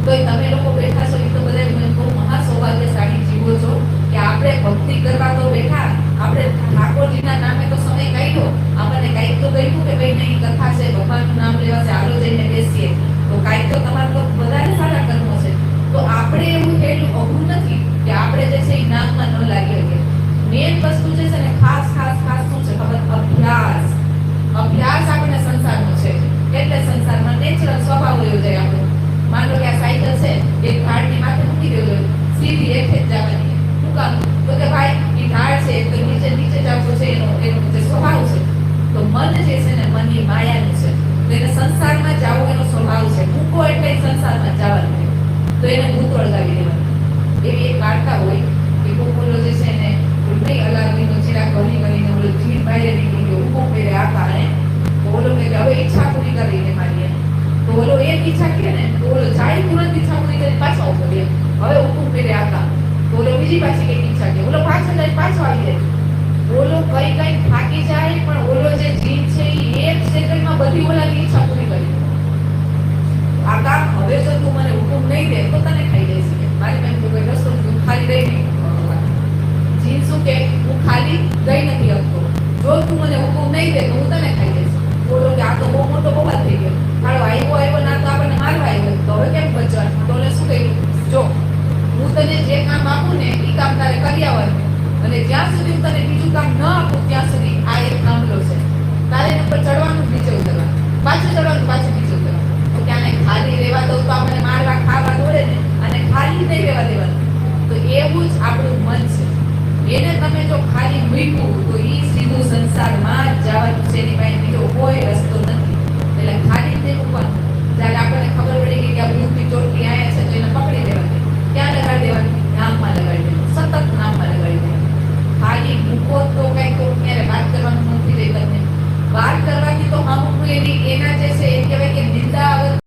તો તમે લોકો બેઠા છો એ તો બધા મને બહુ મહા સૌભાગ્યશાળી જીવો છો કે આપણે ભક્તિ કરવા તો બેઠા, આપણે ઠાકોરજીના નામે તો સમય કાઢ્યો, આપણને કાંઈક તો કહ્યું કે ભાઈ નહીં કથા છે, ભગવાનનું નામ લેવા છે, હાલો જઈને બેસીએ, તો કાંઈક તો તમારે તો વધારે સારા કર્મો છે. તો આપણે એવું એટલું અઘરું નથી કે આપણે જે છે એ નામમાં ન લાગી શકીએ. મેન વસ્તુ જે છે ને ખાસ શું છે ખબર? અભ્યાસ. અભ્યાસ આપણે સંસારનો છે, એટલે સંસારમાં નેચરલ સ્વભાવ રહ્યો જાય આપણો. માનો કે આ સાયકલ છે, એક ઢાળની માથે મૂકી દેવો, સીધી હેઠે જ જવાની. શું કામ? તો કે ભાઈ એ ઢાળ છે તો નીચે જવું છે, એનો જે સ્વભાવ છે. તો મન જે છે ને, મન એ માયાનું છે, તો એને સંસારમાં જવું એનો સ્વભાવ છે. મૂકો એટલે સંસારમાં જવાનું, તો એને ભૂત વળગાવી દેવાનું. એવી એક વાર્તા હોય કે કોકોલો જે છે ને નહીં અલાદીનો ચિરાગ કરીને ઓલો જીન બહાર નીકળી ગયો, ઉભો પહેરે આકારે. તો ઓલો કે હવે ઈચ્છા પૂરી કરીને મારીએ. તો ઓલો એક ઈચ્છા કે ને, તો ઓલો જાય તુરંત ઈચ્છા પૂરી કરીને પાછો ઉભો રહે, હવે ઉભો પહેરે આકા. તો ઓલો બીજી પાછી કઈ ઈચ્છા કે ઓલો પાછળ જાય, પાછો આવી જાય. ઓલો કઈ થાકી જાય, પણ ઓલો જે જીન છે એ એક સેકન્ડમાં બધી ઓલાની ઈચ્છા પૂરી કરી. આકા હવે જો તું મને હુકુમ નહીં દે તો તને ખાઈ જઈશ કે મારી બેન તો કોઈ રસ્તો તું ખાલી રહી નહીં. જીન શું કે હું ખાલી ગઈ નથી શકતો, જો તું મને હુકમ નહીં દે તો હું તને ખાઈ જઈશ. બોલો કે આ તો બહુ મોટો બવાલ થઈ ગયો, હાલો આવ્યો ના તો આપણને મારવા આવ્યો, તો હવે કેમ બચવાનું? તો ઓલે શું કહ્યું, જો હું તને જે કામ આપું ને એ કામ તારે કરી આવવાનું, અને જ્યાં સુધી હું તને બીજું કામ ન આપું ત્યાં સુધી આ એક મામલો છે, તારે એના પર ચડવાનું, નીચે ઉતરવાનું, પાછું ચડવાનું, પાછું નીચે ઉતરવાનું. તો ક્યાં ખાલી રહેવા દઉં તો આપણને મારવા ખાવા દોડે ને, અને ખાલી નહીં રહેવા દેવાનું. તો એવું જ આપણું મન છે, એને તમે જો ખાલી મૂક્યું તો એ સીધું સંસારમાં જ જવાનું છે. એની પાસે